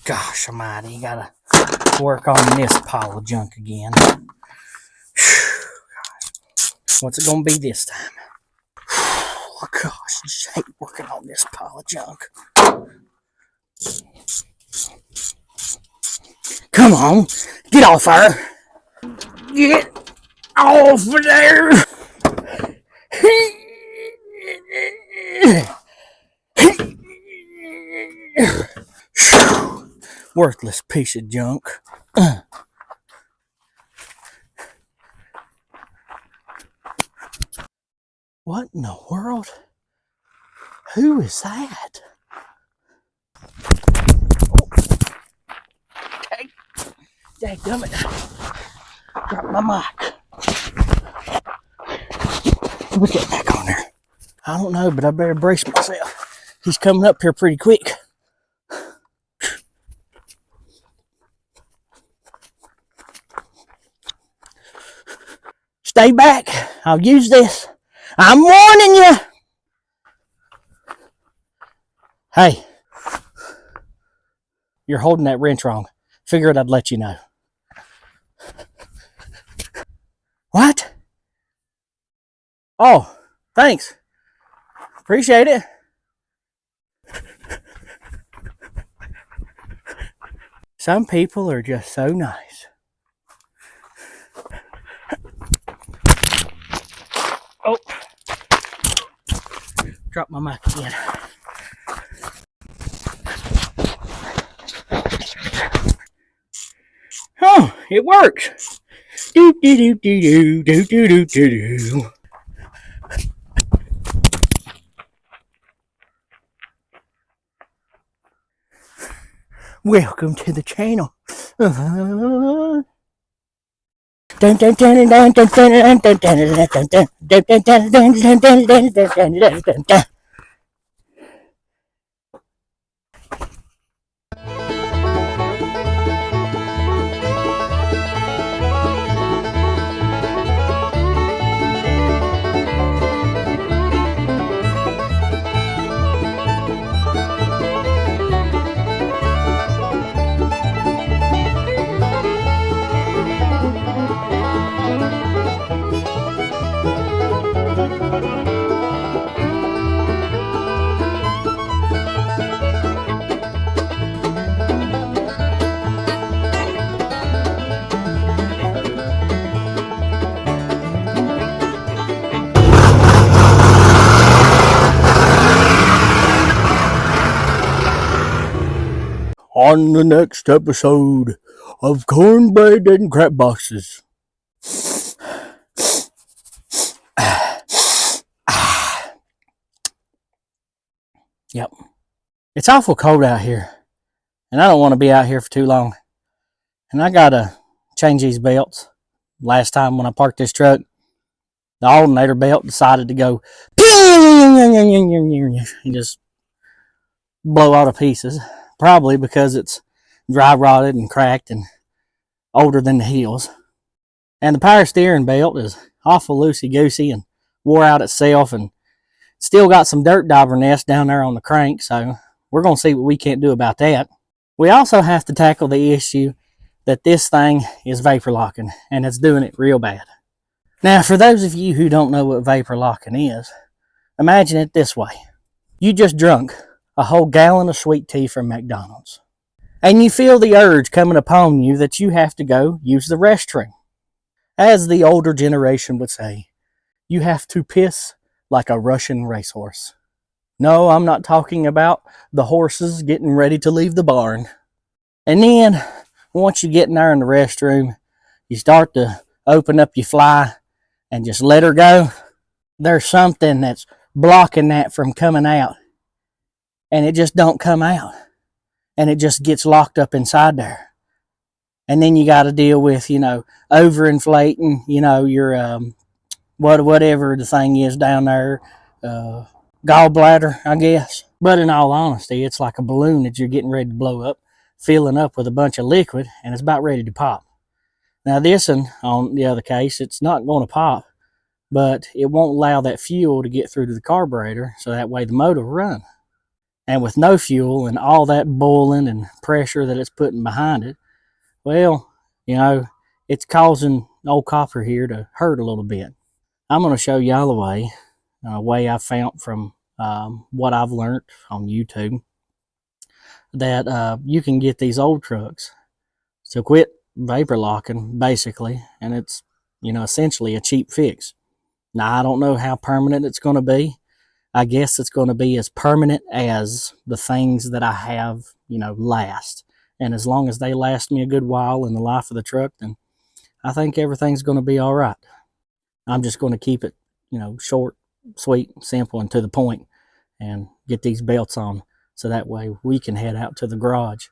Gosh almighty, gotta work on this pile of junk again. What's it gonna be this time? Oh gosh, I just hate working on this pile of junk. Come on, get off there. Get off of there. Worthless piece of junk. What in the world? Who is that? Dadgummit. Drop my mic. Put that back on there. I don't know, but I better brace myself. He's coming up here pretty quick. Stay back. I'll use this. I'm warning you. Hey. You're holding that wrench wrong. Figured I'd let you know. What? Oh, thanks. Appreciate it. Some people are just so nice. Oh. Drop my mic again. Oh, it works. Do do do do do do do do do. Welcome to the channel. On the next episode of Cornbread and Crap Boxes. Yep. It's awful cold out here, and I don't want to be out here for too long. And I gotta change these belts. Last time when I parked this truck, the alternator belt decided to go and just blow all to pieces. Probably because it's dry rotted and cracked and older than the hills. And the power steering belt is awful loosey-goosey and wore out itself and still got some dirt dauber nest down there on the crank, so we're going to see what we can't do about that. We also have to tackle the issue that this thing is vapor locking, and it's doing it real bad. Now, for those of you who don't know what vapor locking is, imagine it this way. You just drunk a whole gallon of sweet tea from McDonald's, and you feel the urge coming upon you that you have to go use the restroom. As the older generation would say, you have to piss like a Russian racehorse. No, I'm not talking about the horses getting ready to leave the barn. And then, once you get in there in the restroom, you start to open up your fly and just let her go. There's something that's blocking that from coming out. And it just don't come out. And it just gets locked up inside there. And then you got to deal with, overinflating, your, whatever the thing is down there, gallbladder, I guess. But in all honesty, it's like a balloon that you're getting ready to blow up, filling up with a bunch of liquid, and it's about ready to pop. Now this one, on the other case, it's not going to pop, but it won't allow that fuel to get through to the carburetor, so that way the motor will run. And with no fuel and all that boiling and pressure that it's putting behind it, well, it's causing old copper here to hurt a little bit. I'm going to show y'all a way I found from what I've learned on YouTube, that you can get these old trucks to quit vapor locking, basically, and it's essentially a cheap fix. Now, I don't know how permanent it's going to be. I guess it's going to be as permanent as the things that I have last, and as long as they last me a good while in the life of the truck, then I think everything's going to be all right. I'm just going to keep it short, sweet, simple, and to the point, and get these belts on so that way we can head out to the garage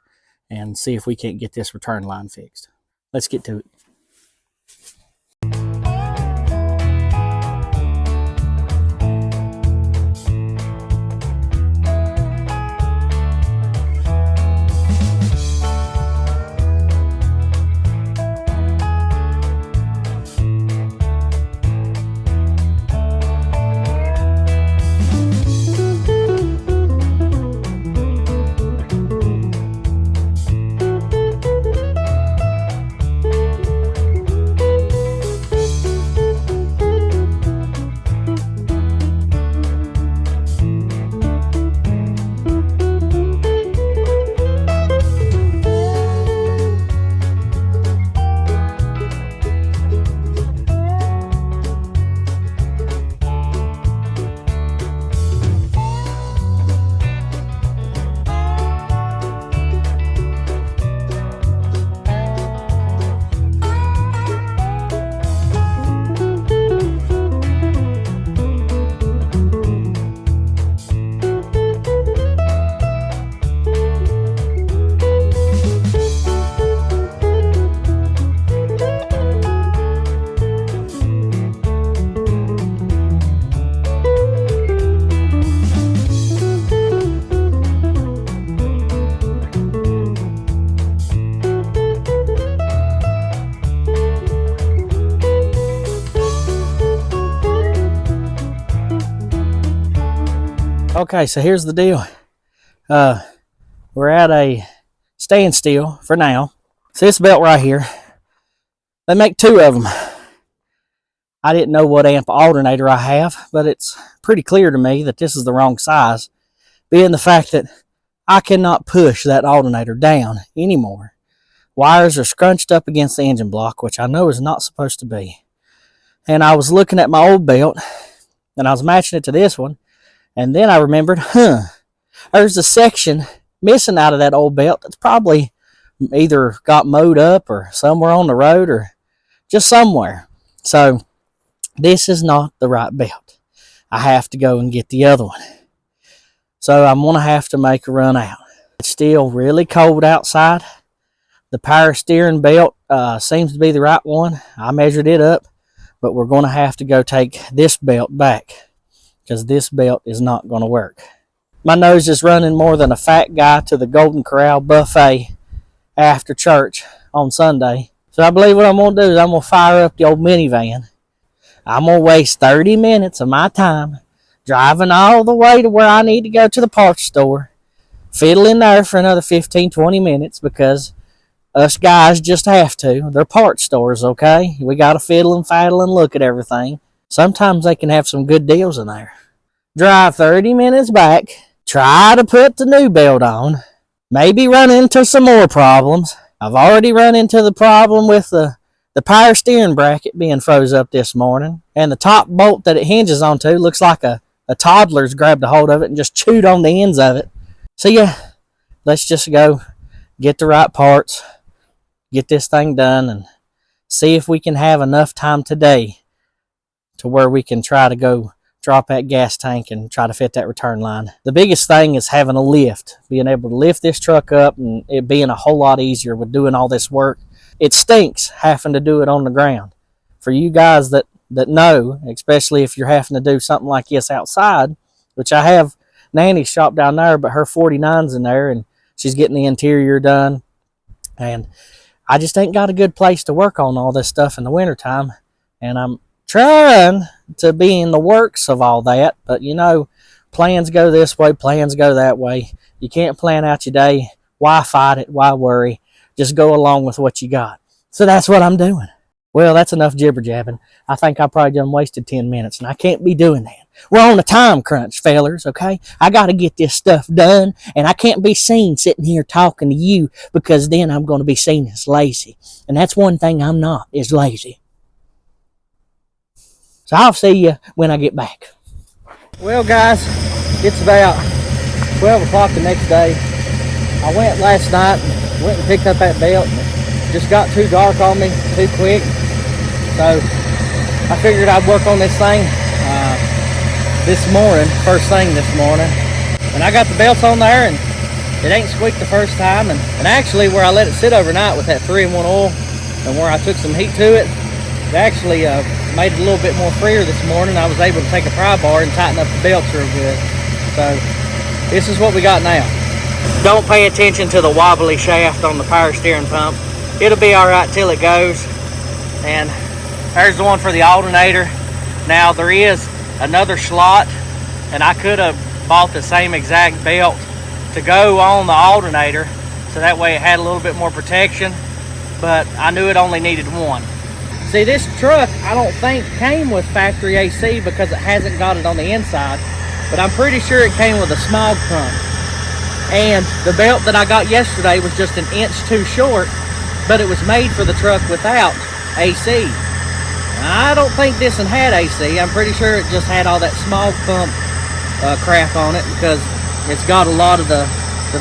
and see if we can't get this return line fixed. Let's get to it. Okay, so here's the deal. We're at a standstill for now. So this belt right here, they make two of them. I didn't know what amp alternator I have, but it's pretty clear to me that this is the wrong size, being the fact that I cannot push that alternator down anymore. Wires are scrunched up against the engine block, which I know is not supposed to be. And I was looking at my old belt, and I was matching it to this one, and then I remembered, there's a section missing out of that old belt that's probably either got mowed up or somewhere on the road or just somewhere. So this is not the right belt. I have to go and get the other one. So I'm going to have to make a run out. It's still really cold outside. The power steering belt seems to be the right one. I measured it up, but we're going to have to go take this belt back because this belt is not going to work. My nose is running more than a fat guy to the Golden Corral buffet after church on Sunday. So I believe what I'm going to do is I'm going to fire up the old minivan. I'm going to waste 30 minutes of my time driving all the way to where I need to go to the parts store, fiddling there for another 15, 20 minutes because us guys just have to. They're parts stores, okay? We got to fiddle and faddle and look at everything. Sometimes they can have some good deals in there. Drive 30 minutes back, try to put the new belt on, maybe run into some more problems. I've already run into the problem with the power steering bracket being froze up this morning, and the top bolt that it hinges onto looks like a toddler's grabbed a hold of it and just chewed on the ends of it. So yeah, let's just go get the right parts, get this thing done, and see if we can have enough time today to where we can try to go drop that gas tank and try to fit that return line. The biggest thing is having a lift, being able to lift this truck up, and it being a whole lot easier with doing all this work. It stinks having to do it on the ground. For you guys that know, especially if you're having to do something like this outside, which I have Nanny's shop down there, but her 49's in there and she's getting the interior done. And I just ain't got a good place to work on all this stuff in the wintertime. And I'm trying to be in the works of all that, but plans go this way, plans go that way. You can't plan out your day. Why fight it? Why worry? Just go along with what you got. So that's what I'm doing. Well, that's enough jibber jabbing. I think I probably done wasted 10 minutes, and I can't be doing that. We're on a time crunch, fellers, okay? I got to get this stuff done, and I can't be seen sitting here talking to you, because then I'm going to be seen as lazy. And that's one thing I'm not, is lazy. So I'll see you when I get back. Well, guys, it's about 12 o'clock the next day. I went last night and went and picked up that belt, and it just got too dark on me too quick. So I figured I'd work on this thing this morning, first thing this morning. And I got the belts on there, and it ain't squeaked the first time. And actually, where I let it sit overnight with that 3-in-1 oil, and where I took some heat to it, it actually made it a little bit more freer this morning. I was able to take a pry bar and tighten up the belts real good. So this is what we got now. Don't pay attention to the wobbly shaft on the power steering pump. It'll be all right till it goes. And there's the one for the alternator. Now there is another slot, and I could have bought the same exact belt to go on the alternator, so that way it had a little bit more protection, but I knew it only needed one. See, this truck I don't think came with factory AC because it hasn't got it on the inside, but I'm pretty sure it came with a smog pump. And the belt that I got yesterday was just an inch too short, but it was made for the truck without AC. I don't think this one had AC. I'm pretty sure it just had all that smog pump crap on it, because it's got a lot of the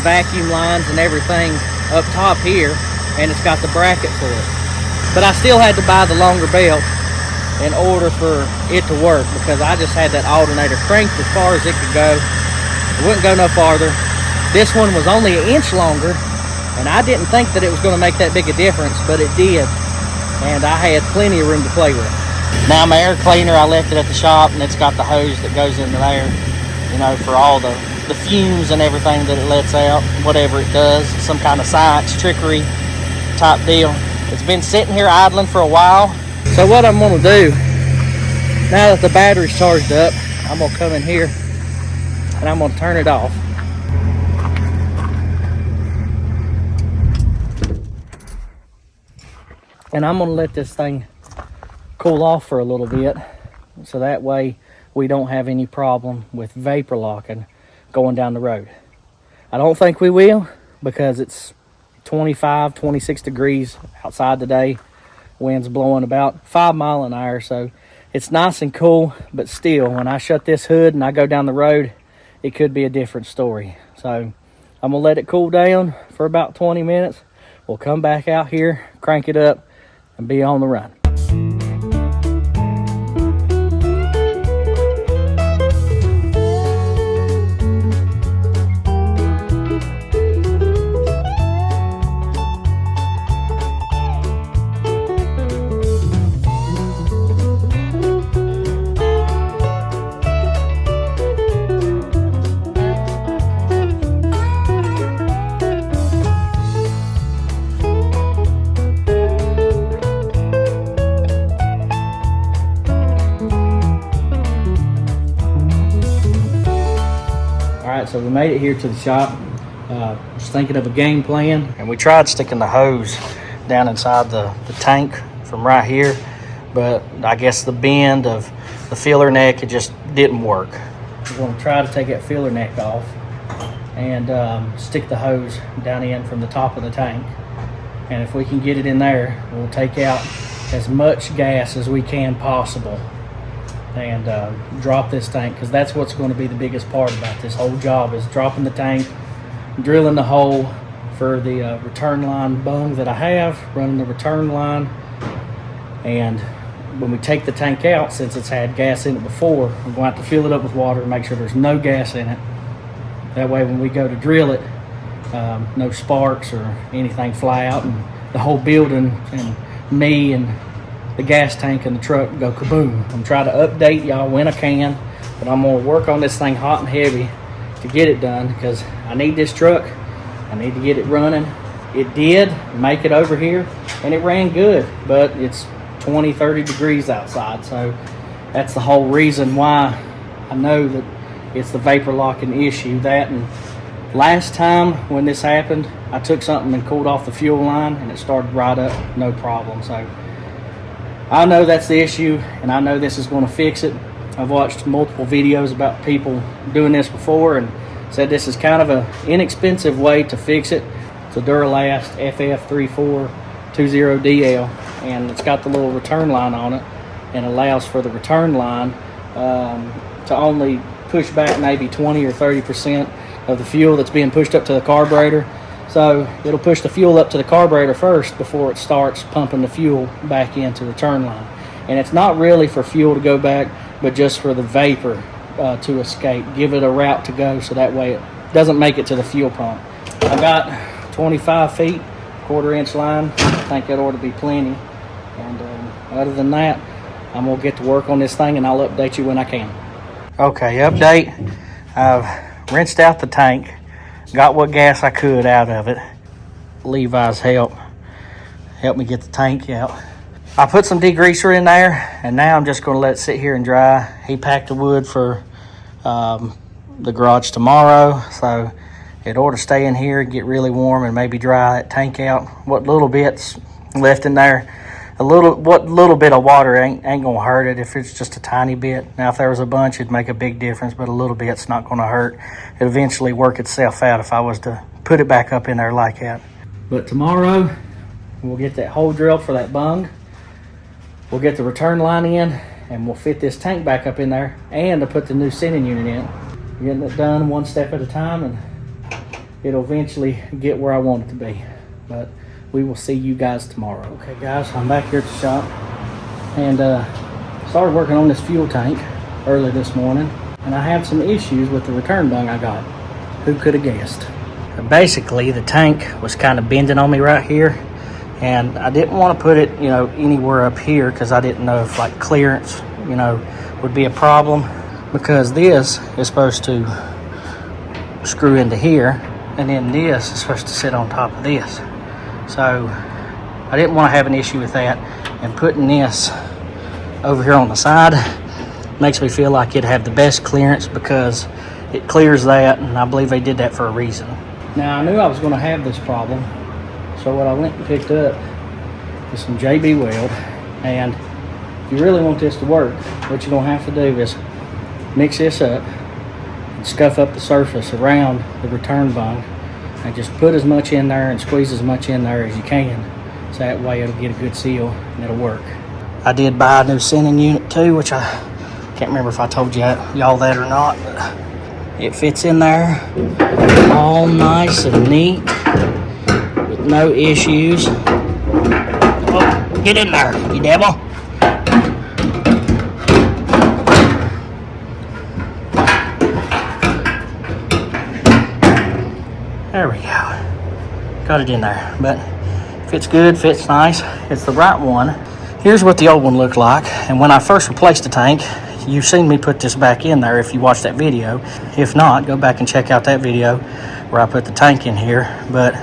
vacuum lines and everything up top here, and it's got the bracket for it. But I still had to buy the longer belt in order for it to work, because I just had that alternator cranked as far as it could go. It wouldn't go no farther. This one was only an inch longer, and I didn't think that it was going to make that big a difference, but it did. And I had plenty of room to play with. Now my air cleaner, I left it at the shop, and it's got the hose that goes into there, you know, for all the fumes and everything that it lets out, whatever it does, some kind of science, trickery type deal. It's been sitting here idling for a while. So what I'm gonna do, now that the battery's charged up, I'm gonna come in here and I'm gonna turn it off. And I'm gonna let this thing cool off for a little bit, so that way we don't have any problem with vapor locking going down the road. I don't think we will, because it's 25, 26 degrees outside today. Wind's blowing about 5 miles an hour, so it's nice and cool, but still, when I shut this hood and I go down the road, it could be a different story. So I'm gonna let it cool down for about 20 minutes. We'll come back out here, crank it up, and be on the run. So we made it here to the shop. Was thinking of a game plan, and we tried sticking the hose down inside the tank from right here, but I guess the bend of the filler neck, it just didn't work. We're going to try to take that filler neck off and stick the hose down in from the top of the tank, and if we can get it in there, we'll take out as much gas as we can possible and drop this tank, because that's what's going to be the biggest part about this whole job, is dropping the tank, drilling the hole for the return line bung that I have, running the return line. And when we take the tank out, since it's had gas in it before, we're going to have to fill it up with water and make sure there's no gas in it. That way when we go to drill it, no sparks or anything fly out, and the whole building and me and the gas tank and the truck go kaboom. I'm trying to update y'all when I can, but I'm gonna work on this thing hot and heavy to get it done, because I need this truck. I need to get it running. It did make it over here, and it ran good, but it's 20, 30 degrees outside, so that's the whole reason why I know that it's the vapor locking issue. That, and last time when this happened, I took something and cooled off the fuel line and it started right up, no problem. So I know that's the issue, and I know this is going to fix it. I've watched multiple videos about people doing this before and said this is kind of an inexpensive way to fix it. It's a Duralast FF3420DL, and it's got the little return line on it, and allows for the return line to only push back maybe 20 or 30% of the fuel that's being pushed up to the carburetor. So it'll push the fuel up to the carburetor first before it starts pumping the fuel back into the return line. And it's not really for fuel to go back, but just for the vapor to escape. Give it a route to go so that way it doesn't make it to the fuel pump. I got 25 feet, 1/4 inch line. I think that ought to be plenty. And other than that, I'm gonna get to work on this thing and I'll update you when I can. Okay, update. I've rinsed out the tank, got what gas I could out of it. Levi's helped me get the tank out. I put some degreaser in there, and now I'm just going to let it sit here and dry. He packed the wood for the garage tomorrow, so it ought to stay in here, get really warm, and maybe dry that tank out. What little bit's left in there, what little bit of water ain't gonna hurt it if it's just a tiny bit. Now, if there was a bunch, it'd make a big difference, but a little bit's not gonna hurt. It'll eventually work itself out if I was to put it back up in there like that. But tomorrow, we'll get that hole drilled for that bung. We'll get the return line in, and we'll fit this tank back up in there, and to put the new sending unit in. Getting it done one step at a time, and it'll eventually get where I want it to be. But we will see you guys tomorrow. Okay, guys, I'm back here at the shop, and started working on this fuel tank early this morning, and I have some issues with the return bung I got. Who could have guessed? Basically, the tank was kind of bending on me right here, and I didn't want to put it, anywhere up here because I didn't know if like clearance, would be a problem, because this is supposed to screw into here, and then this is supposed to sit on top of this. So I didn't want to have an issue with that, and putting this over here on the side makes me feel like it'd have the best clearance because it clears that, and I believe they did that for a reason. Now, I knew I was going to have this problem, so what I went and picked up is some JB Weld, and if you really want this to work, what you're going to have to do is mix this up and scuff up the surface around the return bung, and just put as much in there and squeeze as much in there as you can, so that way it'll get a good seal and it'll work. I did buy a new sending unit too, which I can't remember if I told y'all that or not, but it fits in there all nice and neat with no issues. Oh, get in there, you devil. There we go. Got it in there, but fits good, fits nice. It's the right one. Here's what the old one looked like, and when I first replaced the tank, you've seen me put this back in there if you watched that video. If not, go back and check out that video where I put the tank in here. But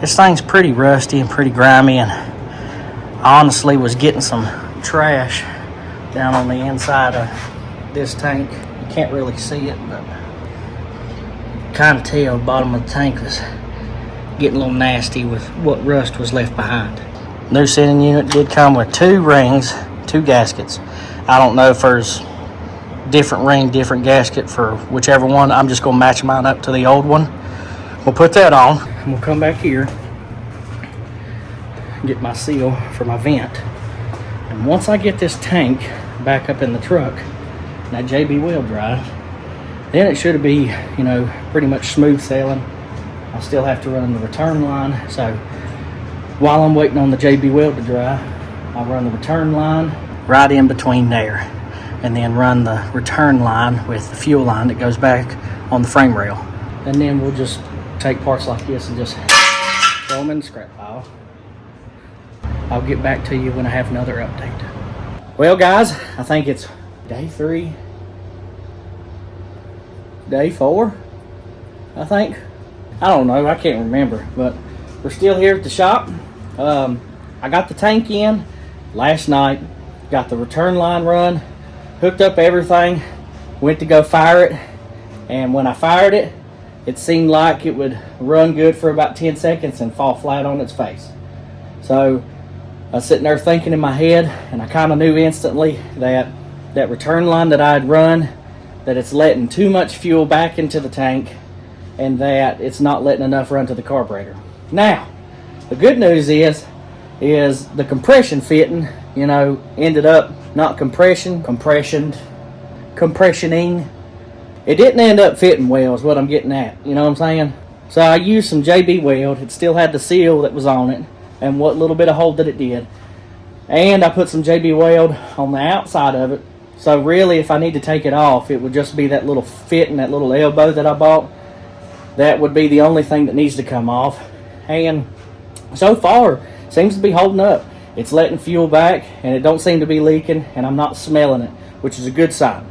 this thing's pretty rusty and pretty grimy, and I honestly was getting some trash down on the inside of this tank. You can't really see it, but kind of tell the bottom of the tank was getting a little nasty with what rust was left behind. New sending unit did come with 2 rings, 2 gaskets. I don't know if there's different ring, different gasket for whichever one. I'm just gonna match mine up to the old one. We'll put that on, and we'll come back here and get my seal for my vent. And once I get this tank back up in the truck, that JB Weld drive, then it should be, pretty much smooth sailing. I'll still have to run the return line, so while I'm waiting on the JB Weld to dry, I'll run the return line right in between there, and then run the return line with the fuel line that goes back on the frame rail. And then we'll just take parts like this and just throw them in the scrap pile. I'll get back to you when I have another update. Well, guys, I think it's day 3. Day 4, I think. I don't know, I can't remember, but we're still here at the shop. I got the tank in last night, got the return line run, hooked up everything, went to go fire it, And when I fired it, it seemed like it would run good for about 10 seconds and fall flat on its face. So I was sitting there thinking in my head, and I kind of knew instantly that that return line that I had run, that it's letting too much fuel back into the tank, and that it's not letting enough run to the carburetor. Now, the good news is the compression fitting, ended up not compressioning. It didn't end up fitting well is what I'm getting at, you know what I'm saying? So I used some JB Weld. It still had the seal that was on it and what little bit of hold that it did. And I put some JB Weld on the outside of it. So really, if I need to take it off, it would just be that little fit and that little elbow that I bought. That would be the only thing that needs to come off. And so far, seems to be holding up. It's letting fuel back, and it don't seem to be leaking, and I'm not smelling it, which is a good sign.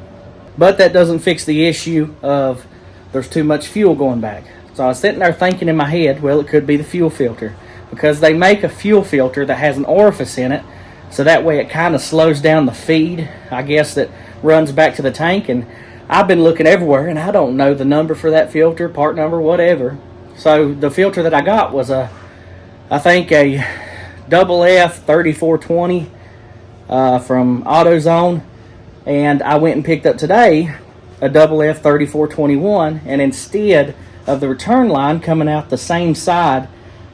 But that doesn't fix the issue of there's too much fuel going back. So I was sitting there thinking in my head, well, it could be the fuel filter, because they make a fuel filter that has an orifice in it, so that way it kind of slows down the feed, I guess, that runs back to the tank. And I've been looking everywhere, and I don't know the number for that filter, part number, whatever. So the filter that I got was I think a double F 3420 from AutoZone. And I went and picked up today a double F 3421, and instead of the return line coming out the same side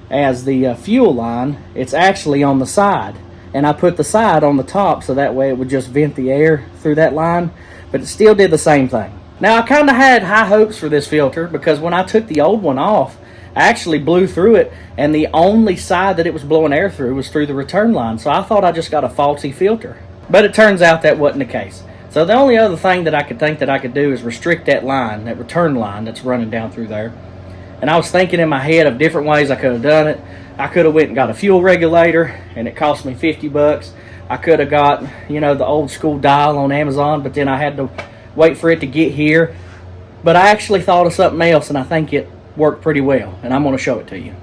as the fuel line, it's actually on the side. And I put the side on the top so that way it would just vent the air through that line, but it still did the same thing. Now, I kind of had high hopes for this filter because when I took the old one off, I actually blew through it, and the only side that it was blowing air through was through the return line. So I thought I just got a faulty filter. But it turns out that wasn't the case. So the only other thing that I could think that I could do is restrict that line, that return line that's running down through there. And I was thinking in my head of different ways I could have done it. I could have went and got a fuel regulator, and it cost me $50. I could have got, the old school dial on Amazon, but then I had to wait for it to get here. But I actually thought of something else, and I think it worked pretty well, and I'm going to show it to you.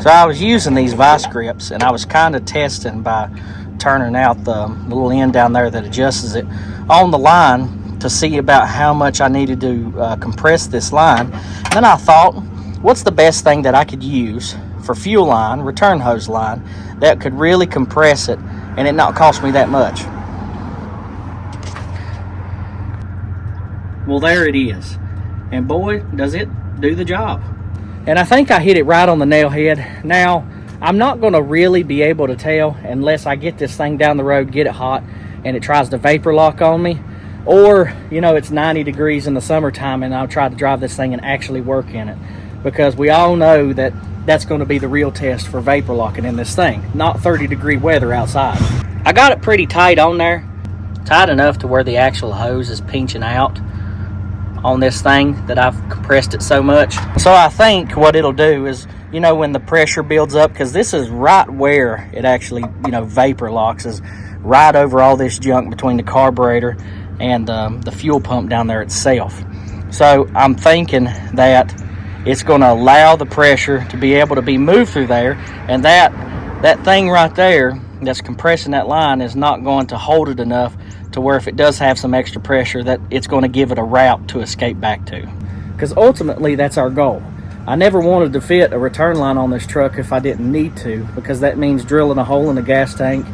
So I was using these vice grips, and I was kind of testing by turning out the little end down there that adjusts it on the line to see about how much I needed to compress this line. And then I thought, what's the best thing that I could use for fuel line, return hose line, that could really compress it and it not cost me that much? Well, there it is. And boy, does it do the job. And I think I hit it right on the nail head. Now, I'm not going to really be able to tell unless I get this thing down the road, get it hot, and it tries to vapor lock on me. Or, it's 90 degrees in the summertime and I'll try to drive this thing and actually work in it. Because we all know that that's going to be the real test for vapor locking in this thing, not 30-degree weather outside. I got it pretty tight on there, tight enough to where the actual hose is pinching out on this thing that I've compressed it so much. So I think what it'll do is, when the pressure builds up, because this is right where it actually, vapor locks, is right over all this junk between the carburetor and the fuel pump down there itself. So I'm thinking that it's going to allow the pressure to be able to be moved through there, and that thing right there that's compressing that line is not going to hold it enough to where if it does have some extra pressure that it's going to give it a route to escape back to. Because ultimately that's our goal. I never wanted to fit a return line on this truck if I didn't need to, because that means drilling a hole in the gas tank,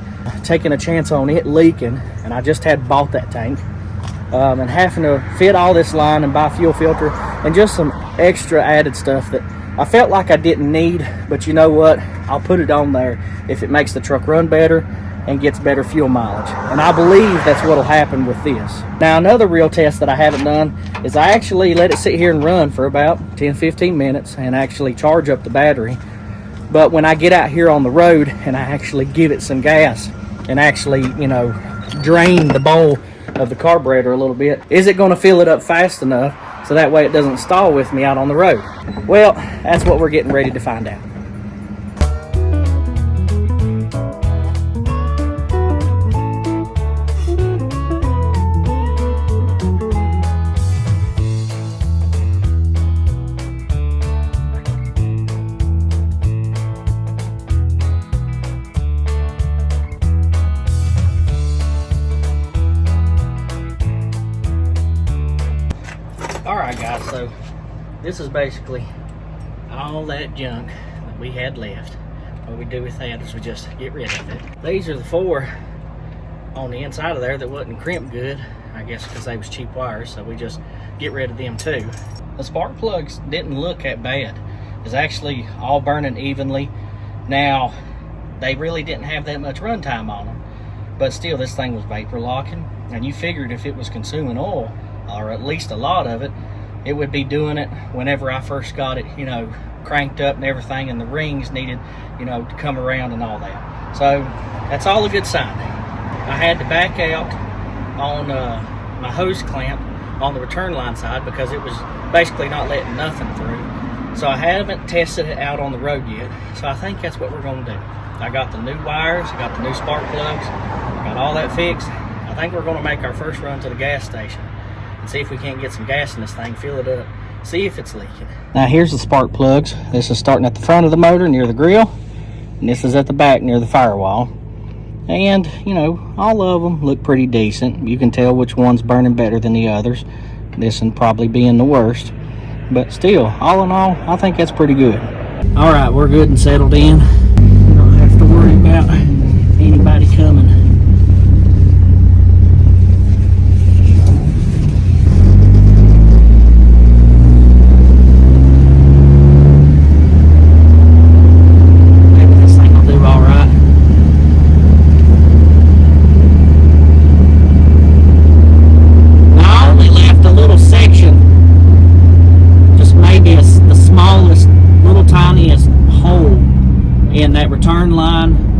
taking a chance on it leaking, and I just had bought that tank, and having to fit all this line and buy fuel filter and just some extra added stuff that I felt like I didn't need. But you know what? I'll put it on there if it makes the truck run better and gets better fuel mileage. And I believe that's what'll happen with this. Now, another real test that I haven't done is I actually let it sit here and run for about 10-15 minutes and actually charge up the battery. But when I get out here on the road and I actually give it some gas and actually, drain the bowl of the carburetor a little bit, is it going to fill it up fast enough so that way it doesn't stall with me out on the road? Well, that's what we're getting ready to find out. Alright guys, This is basically all that junk that we had left. What we do with that is we just get rid of it. These are the 4 on the inside of there that wasn't crimped good, I guess because they was cheap wires, so we just get rid of them too. The spark plugs didn't look that bad. It's actually all burning evenly. Now, they really didn't have that much runtime on them, but still this thing was vapor locking, and you figured if it was consuming oil, or at least a lot of it, it would be doing it whenever I first got it, you know, cranked up and everything, and the rings needed, you know, to come around and all that. So that's all a good sign. I had to back out on my hose clamp on the return line side because it was basically not letting nothing through. So I haven't tested it out on the road yet. So I think that's what we're going to do. I got the new wires, I got the new spark plugs, got all that fixed. I think we're going to make our first run to the gas station and see if we can't get some gas in this thing, fill it up, see if it's leaking. Now here's the spark plugs. This is starting at the front of the motor near the grill, and this is at the back near the firewall. And, you know, all of them look pretty decent. You can tell which one's burning better than the others. This one probably being the worst. But still, all in all, I think that's pretty good. All right, we're good and settled in. We don't have to worry about anybody coming.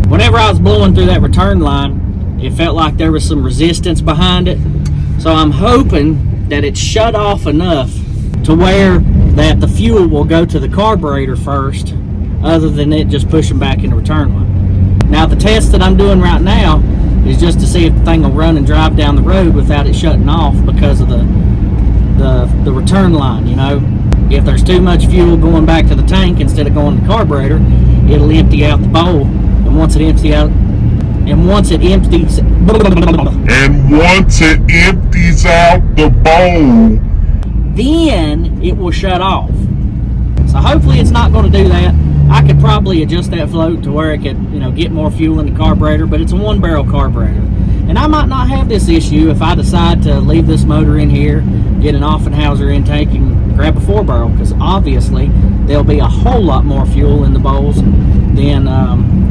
Whenever I was blowing through that return line, it felt like there was some resistance behind it. So I'm hoping that it's shut off enough to where that the fuel will go to the carburetor first, other than it just pushing back in the return line. Now the test that I'm doing right now is just to see if the thing will run and drive down the road without it shutting off because of the return line, you know. If there's too much fuel going back to the tank instead of going to the carburetor, it'll empty out the bowl. And once it empties out the bowl, then it will shut off. So hopefully it's not going to do that. I could probably adjust that float to where it could, you know, get more fuel in the carburetor, but it's a 1-barrel carburetor. And I might not have this issue if I decide to leave this motor in here, get an Offenhauser intake, and grab a 4-barrel, because obviously there'll be a whole lot more fuel in the bowls than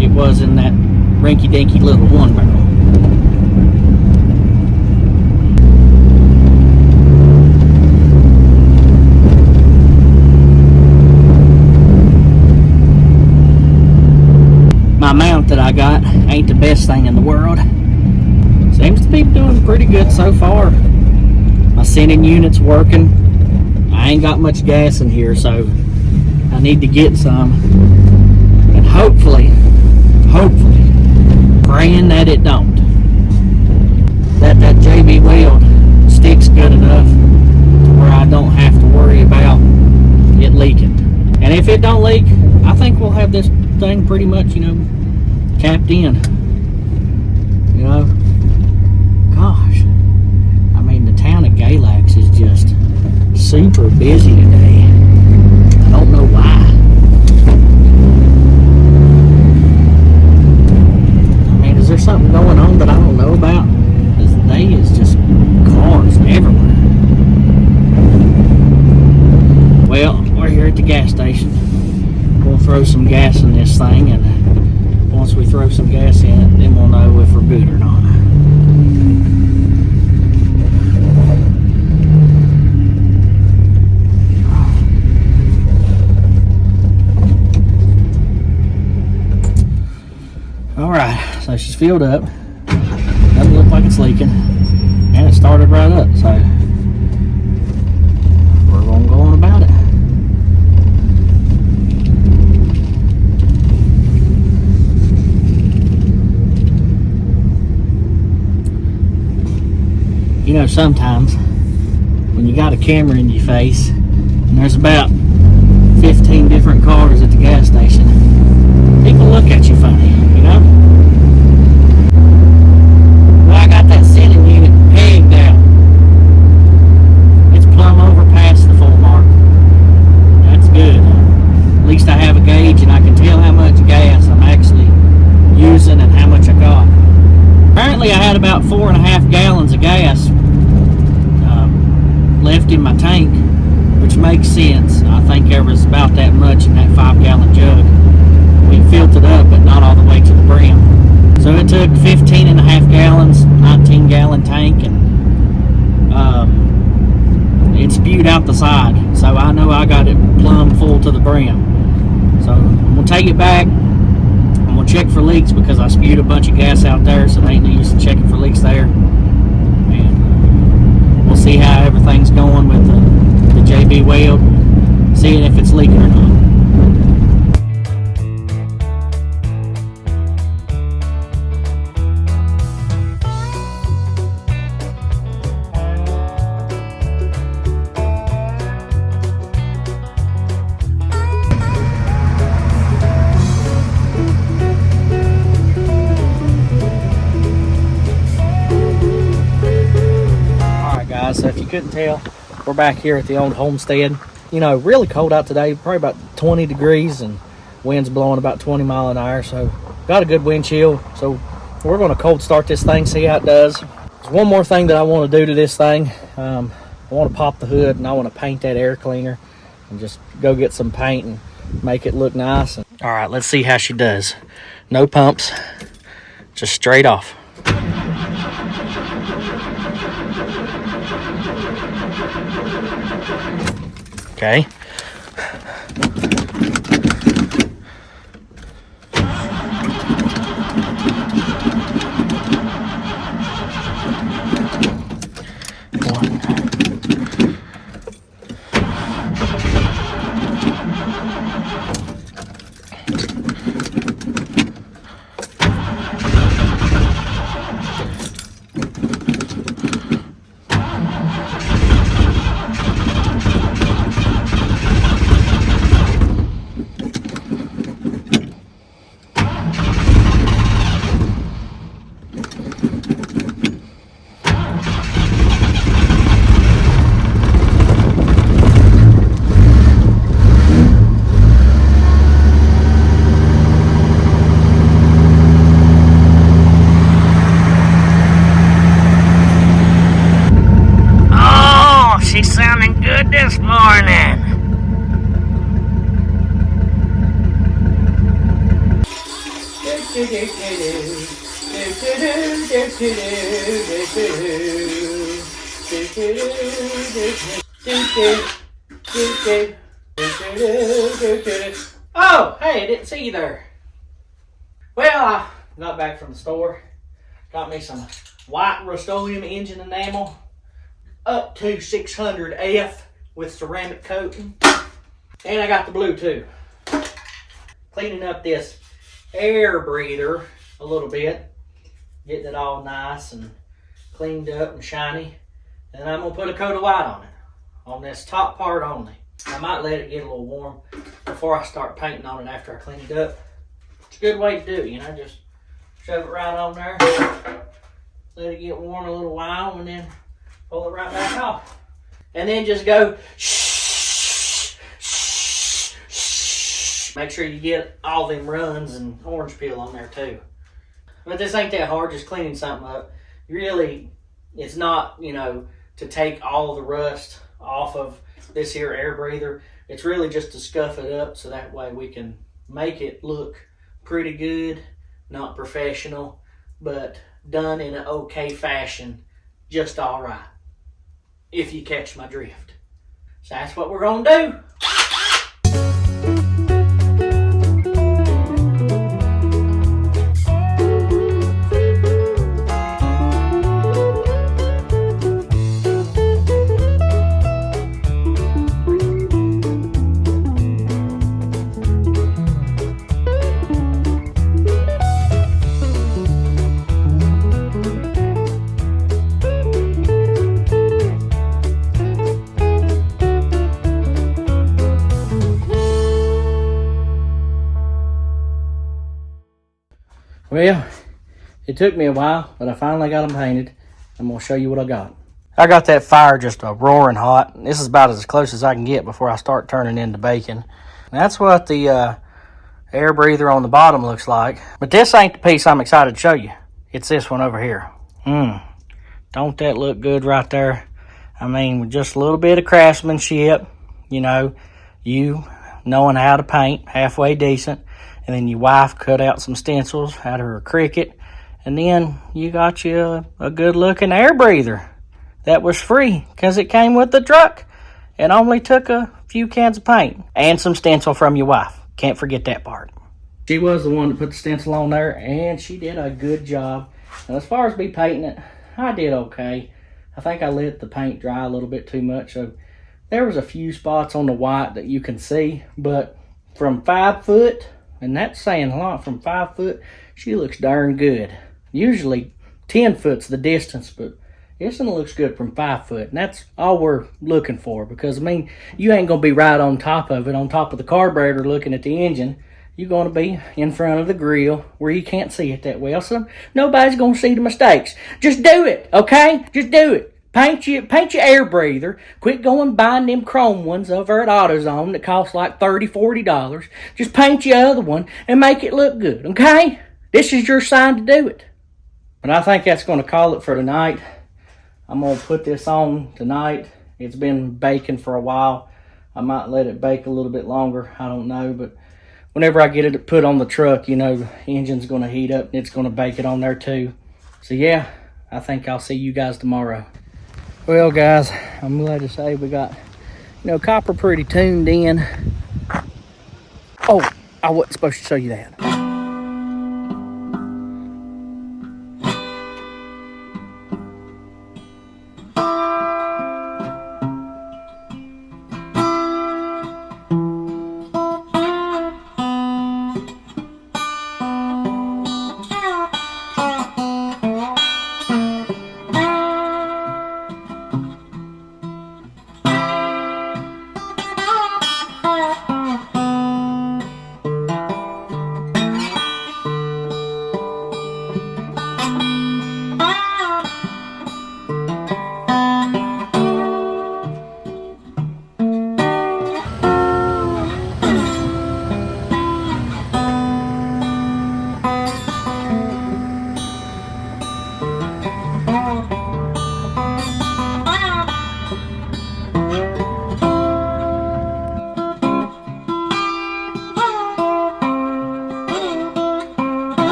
it was in that rinky-dinky little 1-barrel. My mount that I got ain't the best thing in the world. Seems to be doing pretty good so far. My sending unit's working. I ain't got much gas in here, so I need to get some. And hopefully, praying that it don't, that JB Weld sticks good enough to where I don't have to worry about it leaking. And if it don't leak, I think we'll have this thing pretty much, you know, capped in. You know, gosh, I mean, the town of Galax is just super busy today. I don't know why. I mean, is there something going on that I don't know about? Because today is just cars everywhere. Well, we're here at the gas station. We'll throw some gas in this thing, and once we throw some gas in it, then we'll know if we're good or not. Alright, so she's filled up. Doesn't look like it's leaking. And it started right up, so we're gonna go on about it. You know, sometimes when you got a camera in your face and there's about 15 different cars at the gas station, people look at you funny, you know? Well, I got that sending unit pegged out. It's plumb over past the full mark. makes sense. I think there was about that much in that 5-gallon jug. We filled it up, but not all the way to the brim. So it took 15 and a half gallons, 19-gallon tank, and it spewed out the side. So I know I got it plumb full to the brim. So I'm gonna take it back. I'm gonna check for leaks because I spewed a bunch of gas out there, so there ain't no use in checking for leaks there. And we'll see how everything's going with the JB Weld, seeing if it's leaking or not. So if you couldn't tell, we're back here at the old homestead. You know, really cold out today, probably about 20 degrees, and wind's blowing about 20 miles an hour, so got a good wind chill. So we're going to cold start this thing, see how it does. There's one more thing that I want to do to this thing. I want to pop the hood, and I want to paint that air cleaner and just go get some paint and make it look nice. All right, let's see how she does. No pumps, just straight off. Okay. She's sounding good this morning. Oh, hey, I didn't see you there. Well, I got back from the store. Got me some white Rust-Oleum engine enamel. Up to 600F with ceramic coating. And I got the blue too. Cleaning up this air breather a little bit. Getting it all nice and cleaned up and shiny. And I'm going to put a coat of white on it. On this top part only. I might let it get a little warm before I start painting on it after I clean it up. It's a good way to do it, you know. Just shove it right on there. Let it get warm a little while and then pull it right back off. And then just go shh, shh, shh. Make sure you get all them runs and orange peel on there too. But this ain't that hard, just cleaning something up. Really, it's not, you know, to take all the rust off of this here air breather. It's really just to scuff it up so that way we can make it look pretty good, not professional, but done in an okay fashion, just all right. If you catch my drift. So that's what we're gonna do. Well, it took me a while, but I finally got them painted. I'm going to show you what I got. I got that fire just roaring hot. This is about as close as I can get before I start turning into bacon. And that's what the air breather on the bottom looks like. But this ain't the piece I'm excited to show you. It's this one over here. Don't that look good right there? I mean, with just a little bit of craftsmanship, You know, you knowing how to paint halfway decent, and then your wife cut out some stencils out of her Cricut, and then you got you a good looking air breather that was free because it came with the truck and only took a few cans of paint and some stencil from your wife. Can't forget that part. She was the one that put the stencil on there, and she did a good job. And as far as me painting it, I did okay. I think I let the paint dry a little bit too much, so there was a few spots on the white that you can see, but from 5 foot, and that's saying a lot, from 5 foot, she looks darn good. Usually 10 foot's the distance, but this one looks good from 5 foot, and that's all we're looking for, because I mean, you ain't gonna be right on top of it, on top of the carburetor looking at the engine. You're going to be in front of the grill where you can't see it that well, so nobody's going to see the mistakes. Just do it, okay? Just do it. Paint your air breather. Quit going buying them chrome ones over at AutoZone that cost like $30, $40. Just paint your other one and make it look good, okay? This is your sign to do it. But I think that's going to call it for tonight. I'm going to put this on tonight. It's been baking for a while. I might let it bake a little bit longer. I don't know, but whenever I get it put on the truck, you know, the engine's going to heat up and it's going to bake it on there too. So yeah, I think I'll see you guys tomorrow. Well guys, I'm glad to say we got, you know, copper pretty tuned in. Oh, I wasn't supposed to show you that.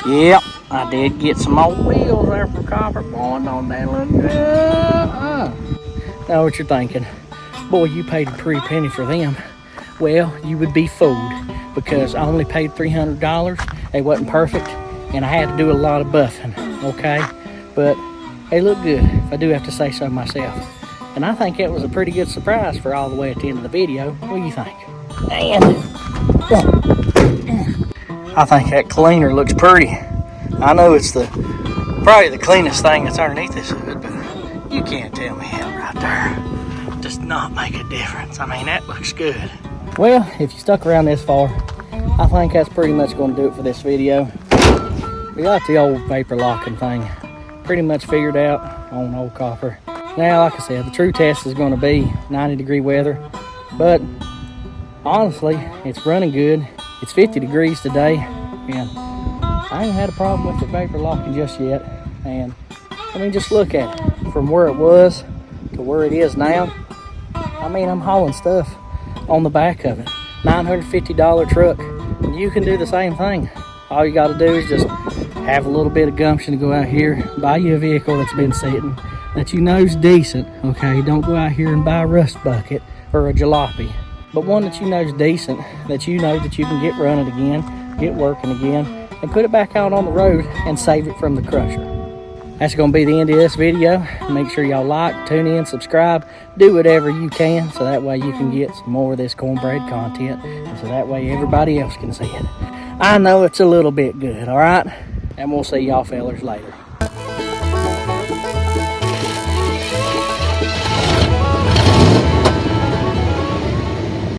Yep, I did get some old wheels there from Copper Boy. Don't they look good? Now what you're thinking, boy, you paid a pretty penny for them. Well, you would be fooled, because I only paid $300. They wasn't perfect, and I had to do a lot of buffing, okay? But they look good, if I do have to say so myself. And I think it was a pretty good surprise for all the way at the end of the video. What do you think? And I think that cleaner looks pretty. I know it's probably the cleanest thing that's underneath this hood, but you can't tell me that right there does not make a difference. I mean, that looks good. Well, if you stuck around this far, I think that's pretty much going to do it for this video. We got the old vapor locking thing pretty much figured out on old Copper. Now, like I said, the true test is going to be 90-degree weather, but honestly, it's running good. It's 50 degrees today, and I ain't had a problem with the vapor locking just yet. And I mean, just look at it from where it was to where it is now. I mean, I'm hauling stuff on the back of it. $950 truck, and you can do the same thing. All you got to do is just have a little bit of gumption to go out here, buy you a vehicle that's been sitting, that you know's decent, okay? Don't go out here and buy a rust bucket or a jalopy, but one that you know's decent, that you know that you can get running again, get working again, and put it back out on the road and save it from the crusher. That's going to be the end of this video. Make sure y'all like, tune in, subscribe, do whatever you can, so that way you can get some more of this cornbread content, and so that way everybody else can see it. I know it's a little bit good, all right? And we'll see y'all fellers later.